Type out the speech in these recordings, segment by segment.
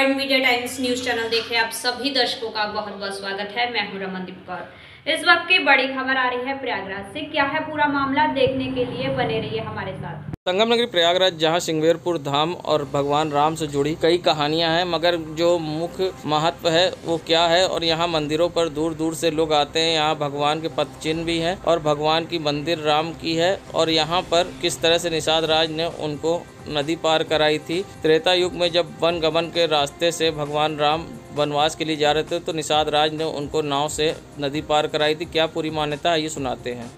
Point media times news channel देख रहे आप सभी दर्शकों का बहुत बहुत स्वागत है। मैं हूं रमनदीप कौर। इस वक्त की बड़ी खबर आ रही है प्रयागराज से। क्या है पूरा मामला, देखने के लिए बने रहिए हमारे साथ। संगम नगरी प्रयागराज, जहां सिंगवेरपुर धाम और भगवान राम से जुड़ी कई कहानियां हैं, मगर जो मुख्य महत्व है वो क्या है। और यहां मंदिरों पर दूर दूर से लोग आते हैं। यहां भगवान के पद चिन्ह भी हैं और भगवान की मंदिर राम की है। और यहां पर किस तरह से निषाद राज ने उनको नदी पार कराई थी। त्रेता युग में जब वन गमन के रास्ते से भगवान राम वनवास के लिए जा रहे थे तो निषाद राज ने उनको नाव से नदी पार कराई थी। क्या पूरी मान्यता है, ये सुनाते हैं।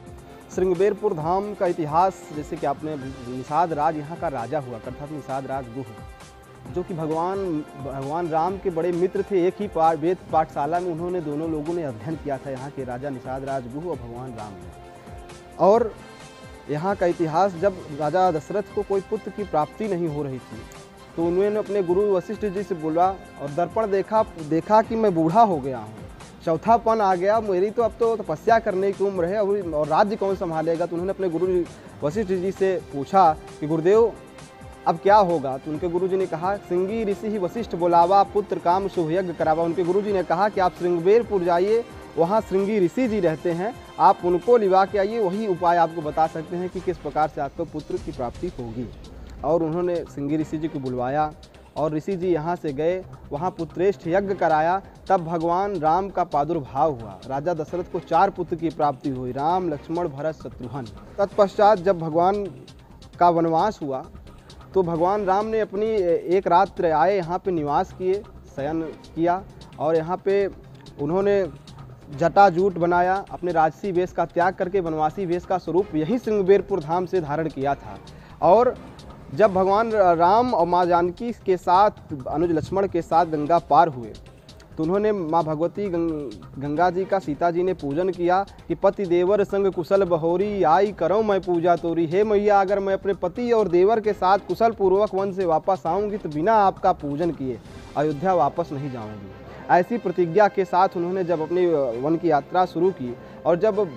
सिंगवेरपुर धाम का इतिहास, जैसे कि आपने, निषाद राज यहाँ का राजा हुआ करता था। निषाद राज गुह, जो कि भगवान राम के बड़े मित्र थे। एक ही वेद पाठशाला में उन्होंने दोनों लोगों ने अध्ययन किया था, यहाँ के राजा निषाद राज गुह और भगवान राम ने। और यहाँ का इतिहास, जब राजा दशरथ को कोई पुत्र की प्राप्ति नहीं हो रही थी तो उन्होंने अपने गुरु वशिष्ठ जी से बोला और दर्पण देखा कि मैं बूढ़ा हो गया हूँ, चौथापन आ गया, मेरी तो अब तो तपस्या करने की उम्र है और राज्य कौन संभालेगा। तो उन्होंने अपने गुरु वशिष्ठ जी से पूछा कि गुरुदेव अब क्या होगा। तो उनके गुरुजी ने कहा, सिंगी ऋषि ही वशिष्ठ बोलावा, पुत्र काम शुभ यज्ञ करावा। उनके गुरुजी ने कहा कि आप श्रृंगवेरपुर जाइए, वहाँ श्रृंगी ऋषि जी रहते हैं, आप उनको लिवा के आइए, वही उपाय आपको बता सकते हैं कि किस प्रकार से आपको पुत्र की प्राप्ति होगी। और उन्होंने श्रृंगी ऋषि जी को बुलवाया और ऋषि जी यहाँ से गए, वहाँ पुत्रेष्ठ यज्ञ कराया। तब भगवान राम का प्रादुर्भाव हुआ। राजा दशरथ को 4 पुत्र की प्राप्ति हुई, राम, लक्ष्मण, भरत, शत्रुघ्न। तत्पश्चात जब भगवान का वनवास हुआ तो भगवान राम ने अपनी एक रात्र आए, यहाँ पे निवास किए, शयन किया और यहाँ पे उन्होंने जटाजूट बनाया। अपने राजसी वेश का त्याग करके वनवासी वेश का स्वरूप यही सिंगवेरपुर धाम से धारण किया था। और जब भगवान राम और माँ जानकी के साथ, अनुज लक्ष्मण के साथ गंगा पार हुए तो उन्होंने माँ भगवती गंगा जी का सीता जी ने पूजन किया कि पति देवर संग कुशल बहोरी, आई करो मैं पूजा तोरी। हे मैया, अगर मैं अपने पति और देवर के साथ कुशल पूर्वक वन से वापस आऊँगी तो बिना आपका पूजन किए अयोध्या वापस नहीं जाऊँगी। ऐसी प्रतिज्ञा के साथ उन्होंने जब अपनी वन की यात्रा शुरू की और जब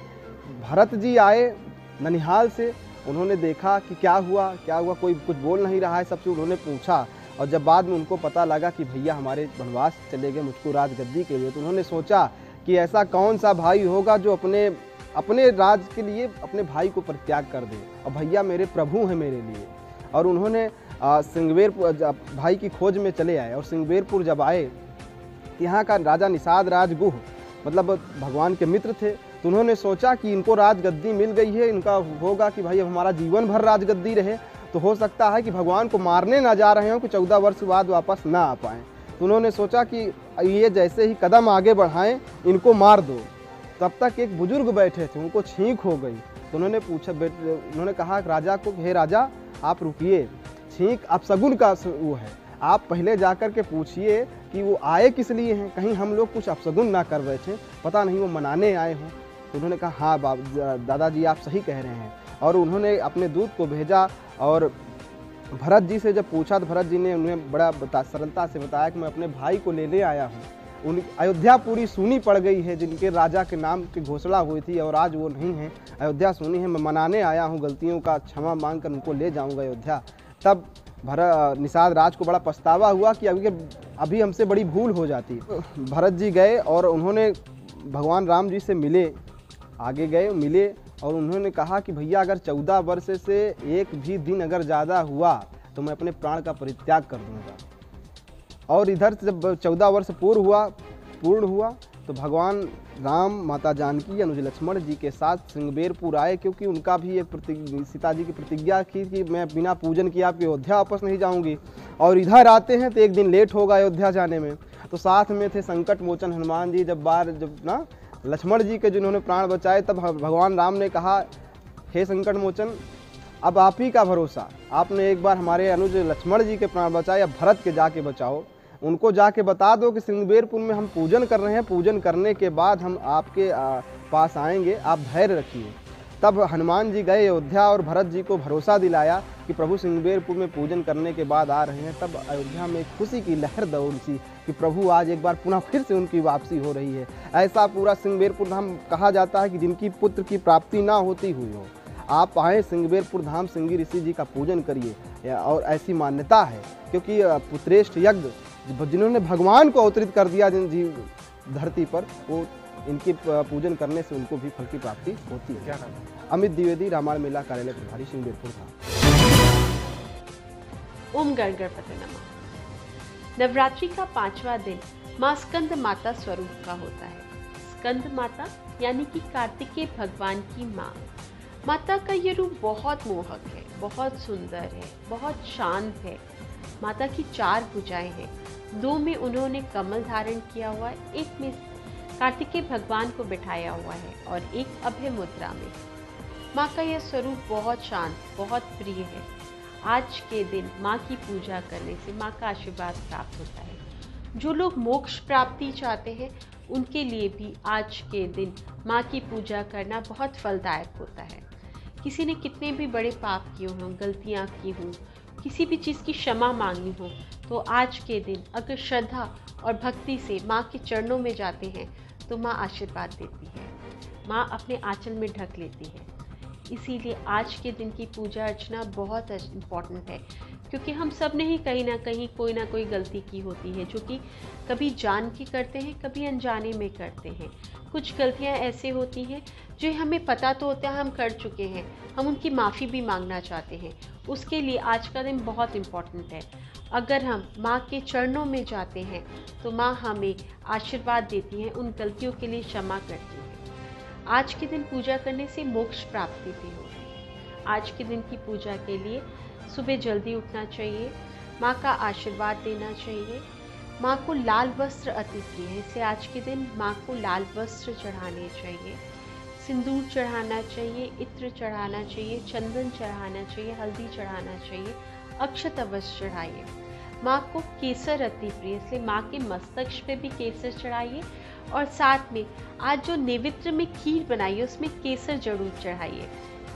भरत जी आए ननिहाल से, उन्होंने देखा कि क्या हुआ, कोई कुछ बोल नहीं रहा है। सबसे उन्होंने पूछा और जब बाद में उनको पता लगा कि भैया हमारे वनवास चले गए मुझको राजगद्दी के लिए, तो उन्होंने सोचा कि ऐसा कौन सा भाई होगा जो अपने राज के लिए अपने भाई को परित्याग कर दे, और भैया मेरे प्रभु हैं मेरे लिए। और उन्होंने सिंगवेरपुर भाई की खोज में चले आए। और सिंगवेरपुर जब आए, यहाँ का राजा निषाद राज गुह मतलब भगवान के मित्र थे, तो उन्होंने सोचा कि इनको राजगद्दी मिल गई है, इनका होगा कि भाई अब हमारा जीवन भर राजगद्दी रहे, तो हो सकता है कि भगवान को मारने ना जा रहे हों कि 14 वर्ष बाद वापस ना आ पाएँ। तो उन्होंने सोचा कि ये जैसे ही कदम आगे बढ़ाएं इनको मार दो। तब तक एक बुजुर्ग बैठे थे, उनको छींक हो गई। तो उन्होंने कहा राजा को, हे राजा आप रुकिए, छींक अपशगुन का वो है, आप पहले जाकर के पूछिए कि वो आए किस लिए हैं, कहीं हम लोग कुछ अपशगुन ना कर बैठे, पता नहीं वो मनाने आए हों। तो उन्होंने कहा हाँ दादाजी आप सही कह रहे हैं। और उन्होंने अपने दूत को भेजा और भरत जी से जब पूछा तो भरत जी ने उन्हें बड़ा सरलता से बताया कि मैं अपने भाई को लेने आया हूँ। उन अयोध्या पूरी सूनी पड़ गई है, जिनके राजा के नाम की घोषणा हुई थी और आज वो नहीं है, अयोध्या सूनी है, मैं मनाने आया हूँ, गलतियों का क्षमा मांग कर उनको ले जाऊँगा अयोध्या। तब निषाद राज को बड़ा पछतावा हुआ कि अभी हमसे बड़ी भूल हो जाती। भरत जी गए और उन्होंने भगवान राम जी से मिले, आगे गए मिले और उन्होंने कहा कि भैया अगर 14 वर्ष से एक भी दिन अगर ज़्यादा हुआ तो मैं अपने प्राण का परित्याग कर दूंगा। और इधर से जब 14 वर्ष पूर्ण हुआ तो भगवान राम, माता जानकी, अनुज लक्ष्मण जी के साथ सिंगवेरपुर आए, क्योंकि उनका भी एक सीता जी की प्रतिज्ञा थी कि मैं बिना पूजन किए आपकी अयोध्या वापस नहीं जाऊंगी। और इधर आते हैं तो एक दिन लेट होगा अयोध्या जाने में। तो साथ में थे संकट मोचन हनुमान जी। जब ना लक्ष्मण जी के जिन्होंने प्राण बचाए, तब भगवान राम ने कहा, हे संकट मोचन अब आप ही का भरोसा, आपने एक बार हमारे अनुज लक्ष्मण जी के प्राण बचाए, अब भरत के जाके बचाओ, उनको जाके बता दो कि सिंगवेरपुर में हम पूजन कर रहे हैं, पूजन करने के बाद हम आपके पास आएंगे, आप धैर्य रखिए। तब हनुमान जी गए अयोध्या और भरत जी को भरोसा दिलाया कि प्रभु सिंगवेरपुर में पूजन करने के बाद आ रहे हैं। तब अयोध्या में खुशी की लहर दौड़ सी कि प्रभु आज एक बार पुनः फिर से उनकी वापसी हो रही है। ऐसा पूरा सिंगवेरपुर धाम कहा जाता है कि जिनकी पुत्र की प्राप्ति ना होती हुई हो, आप आए सिंगवेरपुर धाम, सिंगी ऋषि जी का पूजन करिए। और ऐसी मान्यता है क्योंकि पुत्रेष्ठ यज्ञ जिन्होंने भगवान को अवतरित कर दिया जिन जीव धरती पर, वो इनके पूजन करने से उनको भी फल की प्राप्ति होती है। क्या नाम है? अमित द्विवेदी, रामायण मेला कार्यालय प्रभारी, सिंहवीरपुर था। ओम गणपति नमः। नवरात्रि का 5वां दिन माँ स्कंद माता स्वरूप का होता है। स्कंद माता यानी कि कार्तिकेय भगवान की माँ। माता का ये रूप बहुत मोहक है, बहुत सुंदर है, बहुत शांत है। माता की 4 भुजाएं हैं, 2 में उन्होंने कमल धारण किया हुआ है, एक में कार्तिकेय भगवान को बिठाया हुआ है और एक अभय मुद्रा में। माँ का यह स्वरूप बहुत शांत, बहुत प्रिय है। आज के दिन माँ की पूजा करने से माँ का आशीर्वाद प्राप्त होता है। जो लोग मोक्ष प्राप्ति चाहते हैं उनके लिए भी आज के दिन माँ की पूजा करना बहुत फलदायक होता है। किसी ने कितने भी बड़े पाप किए हों, गलतियाँ की हों, किसी भी चीज़ की क्षमा मांगनी हो, तो आज के दिन अगर श्रद्धा और भक्ति से माँ के चरणों में जाते हैं तो माँ आशीर्वाद देती है, माँ अपने आंचल में ढक लेती है। इसीलिए आज के दिन की पूजा अर्चना बहुत इम्पॉर्टेंट है, क्योंकि हम सब ने ही कहीं ना कहीं कोई ना कोई गलती की होती है, जो कि कभी जान के करते हैं, कभी अनजाने में करते हैं। कुछ गलतियां ऐसे होती हैं जो हमें पता तो होता है हम कर चुके हैं, हम उनकी माफ़ी भी मांगना चाहते हैं। उसके लिए आज का दिन बहुत इम्पॉर्टेंट है। अगर हम माँ के चरणों में जाते हैं तो माँ हमें आशीर्वाद देती हैं, उन गलतियों के लिए क्षमा करती हैं। आज के दिन पूजा करने से मोक्ष प्राप्ति भी होगी। आज के दिन की पूजा के लिए सुबह जल्दी उठना चाहिए, माँ का आशीर्वाद देना चाहिए। माँ को लाल वस्त्र अति प्रिय है, इसलिए आज के दिन माँ को लाल वस्त्र चढ़ाने चाहिए, सिंदूर चढ़ाना चाहिए, इत्र चढ़ाना चाहिए, चंदन चढ़ाना चाहिए, हल्दी चढ़ाना चाहिए, अक्षत अवश्य चढ़ाइए। माँ को केसर अति प्रिय, इसलिए माँ के मस्तक पे भी केसर चढ़ाइए और साथ में आज जो नैवेद्य में खीर बनाइए उसमें केसर जरूर चढ़ाइए।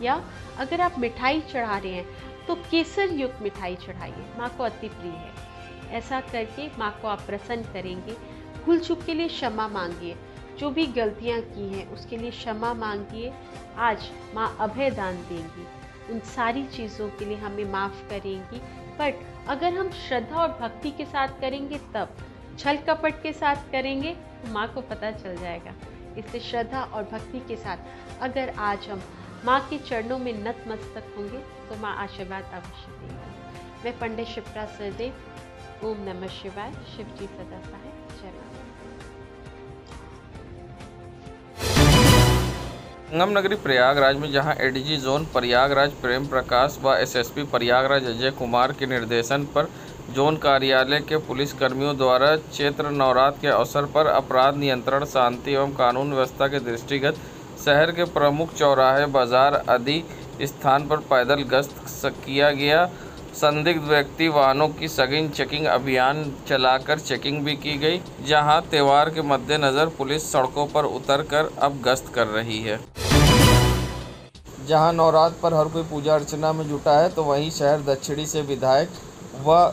या अगर आप मिठाई चढ़ा रहे हैं तो केसर युक्त मिठाई चढ़ाइए, माँ को अति प्रिय है। ऐसा करके माँ को आप प्रसन्न करेंगे। भूल चूक के लिए क्षमा मांगिए, जो भी गलतियाँ की हैं उसके लिए क्षमा मांगिए। आज माँ अभय दान देंगी, उन सारी चीज़ों के लिए हमें माफ़ करेंगी। बट अगर हम श्रद्धा और भक्ति के साथ करेंगे, तब छल कपट के साथ करेंगे तो माँ को पता चल जाएगा। इसलिए श्रद्धा और भक्ति के साथ अगर आज हम माँ के चरणों में नतमस्तक होंगे तो माँ आशीर्वाद अवश्य देंगी। मैं पंडित शिप्रा सरदेव, ओम नमः शिवाय, शिव जी सदा सहाय, जय माता। संगम नगरी प्रयागराज में जहां एडीजी जोन प्रयागराज प्रेम प्रकाश व एसएसपी प्रयागराज अजय कुमार के निर्देशन पर जोन कार्यालय के पुलिस कर्मियों द्वारा चैत्र नवरात्र के अवसर पर अपराध नियंत्रण, शांति एवं कानून व्यवस्था के दृष्टिगत शहर के प्रमुख चौराहे, बाजार आदि स्थान पर पैदल गश्त किया गया। संदिग्ध व्यक्ति वाहनों की सघन चेकिंग अभियान चलाकर चेकिंग भी की गई, जहां त्योहार के मद्देनज़र पुलिस सड़कों पर उतरकर अब गश्त कर रही है। जहां नवरात्र पर हर कोई पूजा अर्चना में जुटा है, तो वहीं शहर दक्षिणी से विधायक व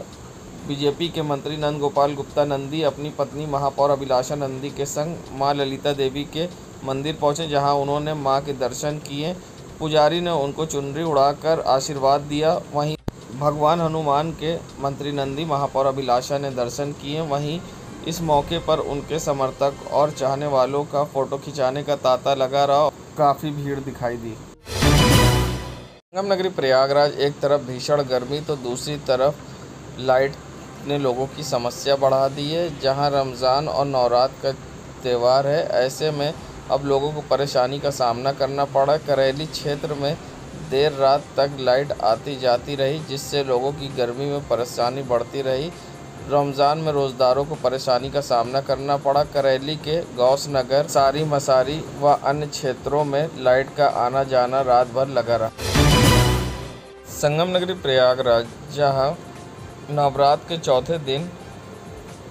बीजेपी के मंत्री नंद गोपाल गुप्ता नंदी अपनी पत्नी महापौर अभिलाषा नंदी के संग मां ललिता देवी के मंदिर पहुंचे, जहां उन्होंने मां के दर्शन किए। पुजारी ने उनको चुनरी उड़ाकर आशीर्वाद दिया। वहीं भगवान हनुमान के मंत्री नंदी महापौर अभिलाषा ने दर्शन किए। वहीं इस मौके पर उनके समर्थक और चाहने वालों का फोटो खिंचाने का तांता लगा रहा। काफ़ी भीड़ दिखाई दी। संगम नगरी प्रयागराज एक तरफ भीषण गर्मी तो दूसरी तरफ लाइट ने लोगों की समस्या बढ़ा दी है। जहां रमज़ान और नवरात्र का त्यौहार है, ऐसे में अब लोगों को परेशानी का सामना करना पड़ा। करेली क्षेत्र में देर रात तक लाइट आती जाती रही, जिससे लोगों की गर्मी में परेशानी बढ़ती रही। रमज़ान में रोज़दारों को परेशानी का सामना करना पड़ा। करेली के गौस नगर, सारी मसारी व अन्य क्षेत्रों में लाइट का आना जाना रात भर लगा रहा। संगम नगरी प्रयागराज जहां नवरात्र के चौथे दिन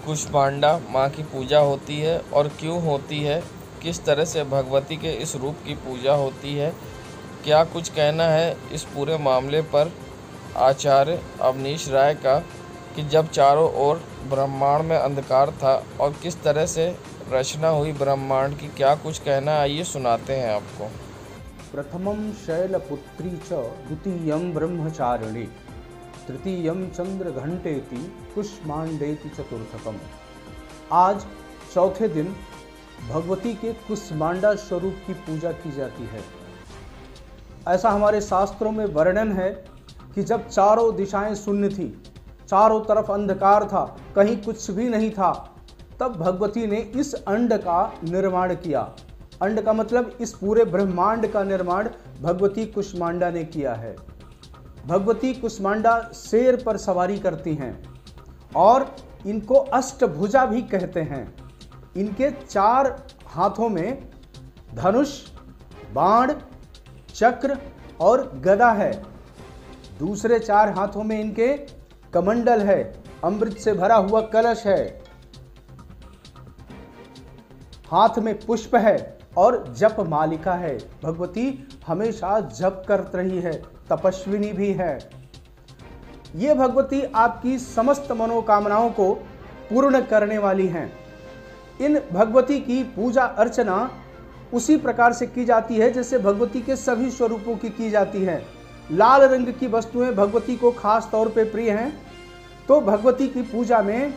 कुष्मांडा माँ की पूजा होती है और क्यों होती है, किस तरह से भगवती के इस रूप की पूजा होती है, क्या कुछ कहना है इस पूरे मामले पर आचार्य अवनीश राय का, कि जब चारों ओर ब्रह्मांड में अंधकार था और किस तरह से रचना हुई ब्रह्मांड की, क्या कुछ कहना है, आइए सुनाते हैं आपको। प्रथमं शैलपुत्री च द्वितीयं ब्रह्मचारिणी तृतीयं चंद्र घंटेति कुष्मांडेति चतुर्थकम। आज चौथे दिन भगवती के कुष्मांडा स्वरूप की पूजा की जाती है। ऐसा हमारे शास्त्रों में वर्णन है कि जब चारों दिशाएं शून्य थी, चारों तरफ अंधकार था, कहीं कुछ भी नहीं था, तब भगवती ने इस अंड का निर्माण किया। अंड का मतलब इस पूरे ब्रह्मांड का निर्माण भगवती कुष्मांडा ने किया है। भगवती कुष्मांडा शेर पर सवारी करती हैं और इनको अष्टभुजा भी कहते हैं। इनके 4 हाथों में धनुष, बाण, चक्र और गदा है। दूसरे 4 हाथों में इनके कमंडल है, अमृत से भरा हुआ कलश है, हाथ में पुष्प है और जप मालिका है। भगवती हमेशा जप करती रही है, तपस्विनी भी है। ये भगवती आपकी समस्त मनोकामनाओं को पूर्ण करने वाली हैं। इन भगवती की पूजा अर्चना उसी प्रकार से की जाती है जैसे भगवती के सभी स्वरूपों की जाती है। लाल रंग की वस्तुएं भगवती को खास तौर पे प्रिय हैं, तो भगवती की पूजा में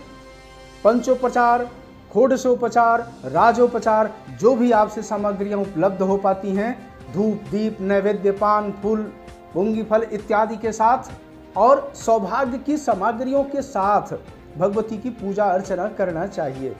पंचोपचार, षोडशोपचार, राजोपचार जो भी आपसे सामग्रियां उपलब्ध हो पाती हैं, धूप, दीप, नैवेद्य, पान, फूल, पुंगी फल इत्यादि के साथ और सौभाग्य की सामग्रियों के साथ भगवती की पूजा अर्चना करना चाहिए।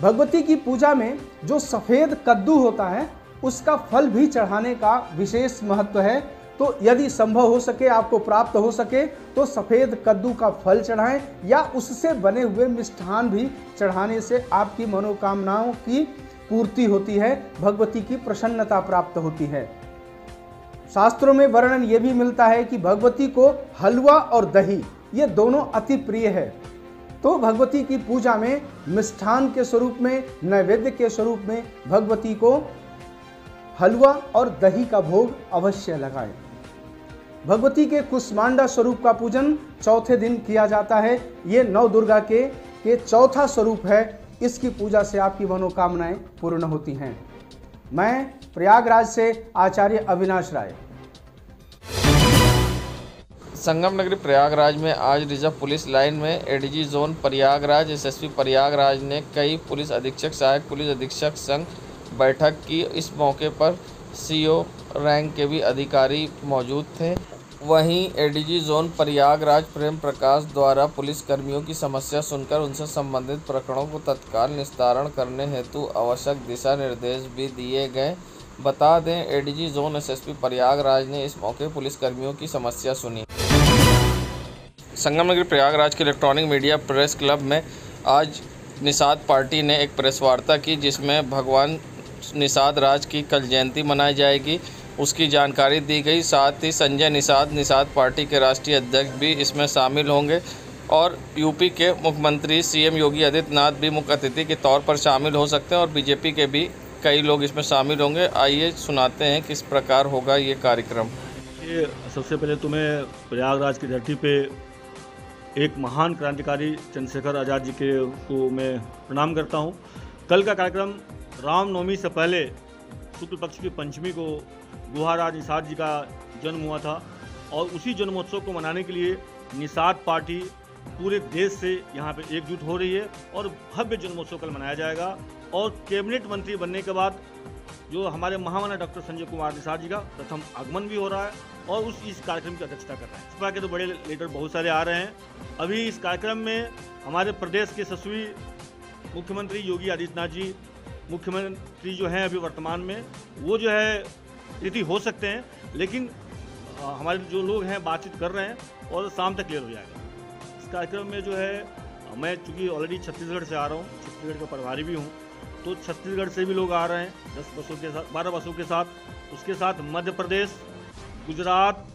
भगवती की पूजा में जो सफ़ेद कद्दू होता है उसका फल भी चढ़ाने का विशेष महत्व है। तो यदि संभव हो सके, आपको प्राप्त हो सके तो सफ़ेद कद्दू का फल चढ़ाएं या उससे बने हुए मिष्ठान भी चढ़ाने से आपकी मनोकामनाओं की पूर्ति होती है, भगवती की प्रसन्नता प्राप्त होती है। शास्त्रों में वर्णन ये भी मिलता है कि भगवती को हलवा और दही ये दोनों अति प्रिय है। तो भगवती की पूजा में मिष्ठान के स्वरूप में, नैवेद्य के स्वरूप में भगवती को हलवा और दही का भोग अवश्य लगाएं। भगवती के कुष्मांडा स्वरूप का पूजन चौथे दिन किया जाता है। ये नव दुर्गा के चौथा स्वरूप है। इसकी पूजा से आपकी मनोकामनाएं पूर्ण होती हैं। मैं प्रयागराज से आचार्य अविनाश राय। संगम नगरी प्रयागराज में आज रिजर्व पुलिस लाइन में ADG zone Prayagraj, SSP Prayagraj ने कई पुलिस अधीक्षक, सहायक पुलिस अधीक्षक संग बैठक की। इस मौके पर सीओ रैंक के भी अधिकारी मौजूद थे। वहीं एडीजी जोन प्रयागराज प्रेम प्रकाश द्वारा पुलिस कर्मियों की समस्या सुनकर उनसे संबंधित प्रकरणों को तत्काल निस्तारण करने हेतु आवश्यक दिशा निर्देश भी दिए गए। बता दें, एडीजी जोन एसएसपी प्रयागराज ने इस मौके पुलिस कर्मियों की समस्या सुनी। संगम नगरी प्रयागराज के इलेक्ट्रॉनिक मीडिया प्रेस क्लब में आज निषाद पार्टी ने एक प्रेस वार्ता की, जिसमें भगवान निषाद राज की कल जयंती मनाई जाएगी, उसकी जानकारी दी गई। साथ ही संजय निषाद पार्टी के राष्ट्रीय अध्यक्ष भी इसमें शामिल होंगे और यूपी के मुख्यमंत्री सीएम योगी आदित्यनाथ भी मुख्य अतिथि के तौर पर शामिल हो सकते हैं और बीजेपी के भी कई लोग इसमें शामिल होंगे। आइए सुनाते हैं किस प्रकार होगा ये कार्यक्रम। ये सबसे पहले तुम्हें प्रयागराज की धरती पे एक महान क्रांतिकारी चंद्रशेखर आज़ाद जी को मैं प्रणाम करता हूँ। कल का कार्यक्रम रामनवमी से पहले शुक्ल पक्ष की पंचमी को गुहाराज निषाद जी का जन्म हुआ था और उसी जन्मोत्सव को मनाने के लिए निषाद पार्टी पूरे देश से यहाँ पे एकजुट हो रही है और भव्य जन्मोत्सव कल मनाया जाएगा। और कैबिनेट मंत्री बनने के बाद जो हमारे महामानव डॉक्टर संजय कुमार निषाद जी का प्रथम आगमन भी हो रहा है और इस कार्यक्रम की अध्यक्षता कर रहे हैं। भाजपा के तो बड़े लीडर बहुत सारे आ रहे हैं। अभी इस कार्यक्रम में हमारे प्रदेश के यशस्वी मुख्यमंत्री योगी आदित्यनाथ जी, मुख्यमंत्री जो हैं अभी वर्तमान में, वो जो है यदि हो सकते हैं, लेकिन हमारे जो लोग हैं बातचीत कर रहे हैं और शाम तक क्लियर हो जाएगा। इस कार्यक्रम में जो है मैं चूँकि ऑलरेडी छत्तीसगढ़ से आ रहा हूँ, छत्तीसगढ़ का प्रभारी भी हूँ, तो छत्तीसगढ़ से भी लोग आ रहे हैं 10 बसों के साथ, 12 बसों के साथ। उसके साथ मध्य प्रदेश, गुजरात,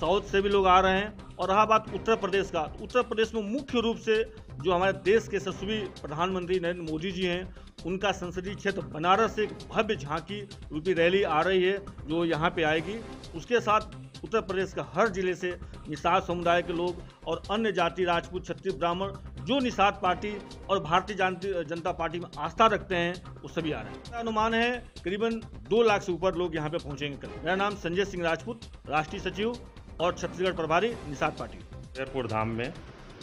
साउथ से भी लोग आ रहे हैं। और रहा बात उत्तर प्रदेश का, उत्तर प्रदेश में मुख्य रूप से जो हमारे देश के यशस्वी प्रधानमंत्री नरेंद्र मोदी जी हैं, उनका संसदीय क्षेत्र बनारस से एक भव्य झांकी रूपी रैली आ रही है जो यहाँ पे आएगी। उसके साथ उत्तर प्रदेश का हर जिले से निषाद समुदाय के लोग और अन्य जाति, राजपूत, क्षत्रिय, ब्राह्मण जो निषाद पार्टी और भारतीय जनता पार्टी में आस्था रखते हैं, वो सभी आ रहे हैं। अनुमान है करीबन 2 लाख से ऊपर लोग यहाँ पे पहुँचेंगे कल। मेरा नाम संजय सिंह राजपूत, राष्ट्रीय सचिव और छत्तीसगढ़ प्रभारी निषाद पाटिल। शिंगवेरपुर धाम में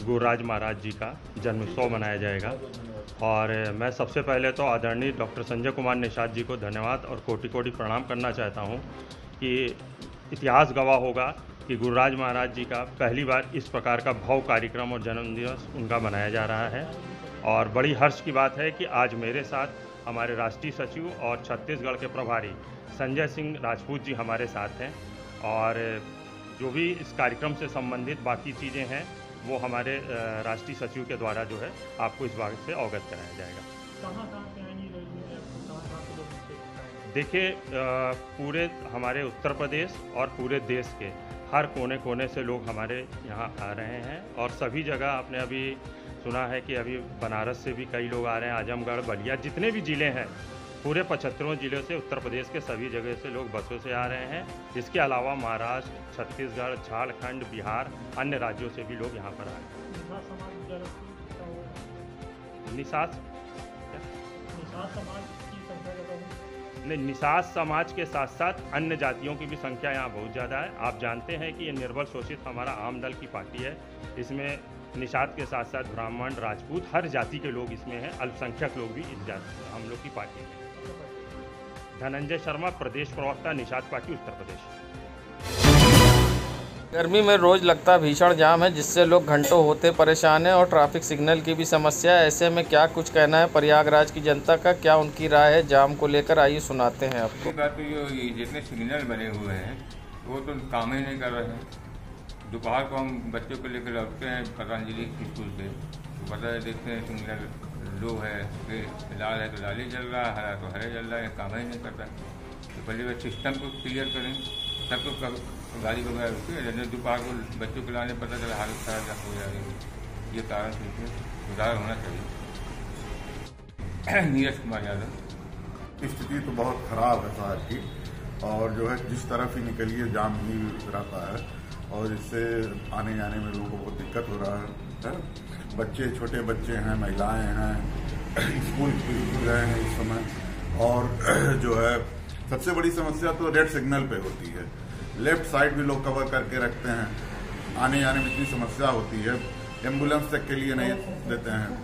गुरुराज महाराज जी का जन्मोत्सव मनाया जाएगा और मैं सबसे पहले तो आदरणीय डॉक्टर संजय कुमार निषाद जी को धन्यवाद और कोटि कोटि प्रणाम करना चाहता हूं कि इतिहास गवाह होगा कि गुरुराज महाराज जी का पहली बार इस प्रकार का भव्य कार्यक्रम और जन्मदिवस उनका मनाया जा रहा है। और बड़ी हर्ष की बात है कि आज मेरे साथ हमारे राष्ट्रीय सचिव और छत्तीसगढ़ के प्रभारी संजय सिंह राजपूत जी हमारे साथ हैं और जो भी इस कार्यक्रम से संबंधित बाकी चीज़ें हैं वो हमारे राष्ट्रीय सचिव के द्वारा जो है आपको इस बात से अवगत कराया जाएगा। देखिए, पूरे हमारे उत्तर प्रदेश और पूरे देश के हर कोने कोने से लोग हमारे यहाँ आ रहे हैं और सभी जगह आपने अभी सुना है कि अभी बनारस से भी कई लोग आ रहे हैं, आजमगढ़, बलिया, जितने भी ज़िले हैं पूरे 75 जिलों से उत्तर प्रदेश के सभी जगह से लोग बसों से आ रहे हैं। इसके अलावा महाराष्ट्र, छत्तीसगढ़, झारखंड, बिहार, अन्य राज्यों से भी लोग यहाँ पर आ रहे हैं। निषाद समाज के साथ साथ अन्य जातियों की भी संख्या यहाँ बहुत ज़्यादा है। आप जानते हैं कि ये निर्बल शोषित हमारा आम दल की पार्टी है। इसमें निषाद के साथ साथ ब्राह्मण, राजपूत, हर जाति के लोग इसमें हैं, अल्पसंख्यक लोग भी इस जाति हम लोग की पार्टी में। धनंजय शर्मा, प्रदेश प्रवक्ता, निषाद पार्टी, उत्तर प्रदेश। गर्मी में रोज लगता भीषण जाम है जिससे लोग घंटों होते परेशान हैं और ट्रैफिक सिग्नल की भी समस्या है। ऐसे में क्या कुछ कहना है प्रयागराज की जनता का, क्या उनकी राय है जाम को लेकर, आइए सुनाते हैं आपको। बात तो ये जितने सिग्नल बने हुए हैं वो तो काम ही नहीं कर रहे हैं। दोपहर को हम बच्चों को लेकर लौटते हैं पतंजलि स्कूल से तो पता है देखते हैं सिग्नल लो है, फिर लाल है तो लाल ही जल रहा है, हरा तो हरे जल रहा है, काम ही नहीं करता। तो पहले सिस्टम को क्लियर करें तब तो गाड़ी वगैरह रुके। दोपहर को बच्चों को लाने पता चला हालत खराब हो जा रही है। ये कारण से सुधार होना चाहिए। नीरज कुमार यादव। स्थिति तो बहुत खराब है शहर की और जो है जिस तरफ ही निकलिए जाम ही रहता है और इससे आने जाने में लोगों को बहुत दिक्कत हो रहा है। बच्चे, छोटे बच्चे हैं, महिलाएं हैं, स्कूल गए हैं इस समय। और जो है सबसे बड़ी समस्या तो रेड सिग्नल पे होती है। लेफ्ट साइड भी लोग कवर करके रखते हैं, आने जाने में इतनी समस्या होती है, एम्बुलेंस तक के लिए नहीं देते हैं।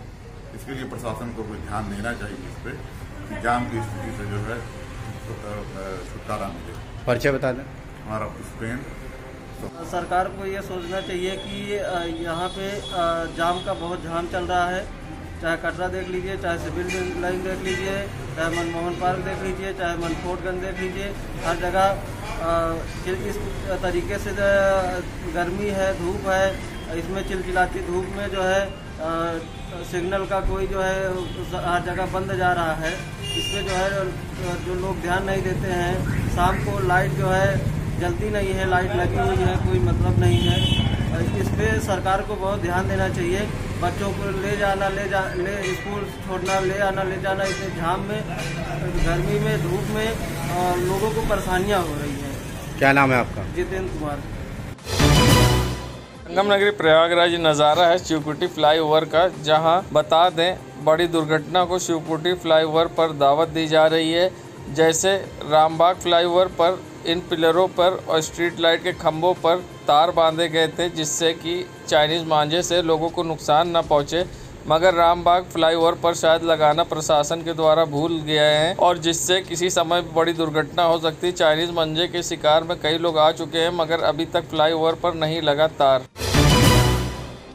इसके लिए प्रशासन को कोई ध्यान देना चाहिए इस पर कि जाम की स्थिति से जो है छुटकारा मिले। परिचय बता दें। हमारा स्पेन। सरकार को ये सोचना चाहिए कि यहाँ पे जाम का बहुत जाम चल रहा है। चाहे कटरा देख लीजिए, चाहे सिविल लाइन देख लीजिए, चाहे मनमोहन पार्क देख लीजिए, चाहे मनफोर्टगंज देख लीजिए, हर जगह इस तरीके से गर्मी है, धूप है, इसमें चिलचिलाती धूप में जो है सिग्नल का कोई जो है हर जगह बंद जा रहा है। इस पर जो है जो लोग ध्यान नहीं देते हैं। शाम को लाइट जो है जलती नहीं है, लाइट लगी हुई है, कोई मतलब नहीं है। इस पर सरकार को बहुत ध्यान देना चाहिए। बच्चों को ले जाना, ले स्कूल छोड़ना, ले आना, ले जाना, इतने जाम में, गर्मी में, धूप में लोगों को परेशानियां हो रही हैं। क्या नाम है आपका? जितेंद्र कुमार। संगम नगरी प्रयागराज नज़ारा है शिवकुटी फ्लाईओवर का, जहां बता दें बड़ी दुर्घटना को शिवकुटी फ्लाईओवर पर दावत दी जा रही है। जैसे रामबाग फ्लाईओवर पर इन पिलरों पर और स्ट्रीट लाइट के खंभों पर तार बांधे गए थे जिससे कि चाइनीज़ मांझे से लोगों को नुकसान न पहुंचे, मगर रामबाग फ्लाईओवर पर शायद लगाना प्रशासन के द्वारा भूल गए हैं और जिससे किसी समय बड़ी दुर्घटना हो सकती है। चाइनीज़ मांझे के शिकार में कई लोग आ चुके हैं मगर अभी तक फ्लाईओवर पर नहीं लगा तार।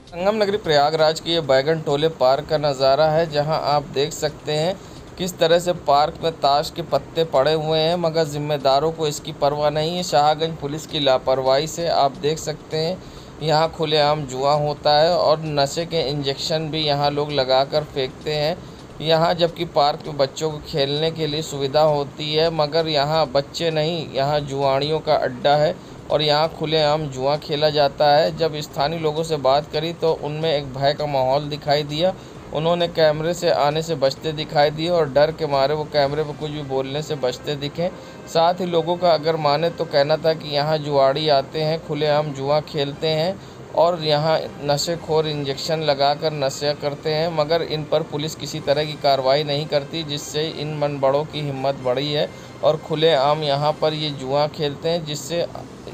संगम नगरी प्रयागराज की ये बैगन टोले पार्क का नज़ारा है, जहाँ आप देख सकते हैं किस तरह से पार्क में ताश के पत्ते पड़े हुए हैं मगर जिम्मेदारों को इसकी परवाह नहीं है। शाहगंज पुलिस की लापरवाही से आप देख सकते हैं यहाँ खुलेआम जुआ होता है और नशे के इंजेक्शन भी यहाँ लोग लगाकर फेंकते हैं। यहाँ जबकि पार्क में बच्चों को खेलने के लिए सुविधा होती है मगर यहाँ बच्चे नहीं, यहाँ जुआड़ियों का अड्डा है और यहाँ खुलेआम जुआ खेला जाता है। जब स्थानीय लोगों से बात करी तो उनमें एक भय का माहौल दिखाई दिया। उन्होंने कैमरे से आने से बचते दिखाई दिए और डर के मारे वो कैमरे पर कुछ भी बोलने से बचते दिखे। साथ ही लोगों का अगर माने तो कहना था कि यहाँ जुआड़ी आते हैं, खुलेआम जुआ खेलते हैं और यहाँ नशेखोर इंजेक्शन लगाकर नशा करते हैं मगर इन पर पुलिस किसी तरह की कार्रवाई नहीं करती, जिससे इन मनबड़ों की हिम्मत बढ़ी है और खुलेआम यहाँ पर ये जुआ खेलते हैं, जिससे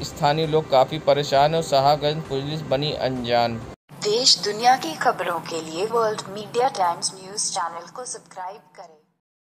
स्थानीय लोग काफ़ी परेशान हैं और शाहगंज पुलिस बनी अनजान। देश दुनिया की खबरों के लिए world media times news channel को सब्सक्राइब करें।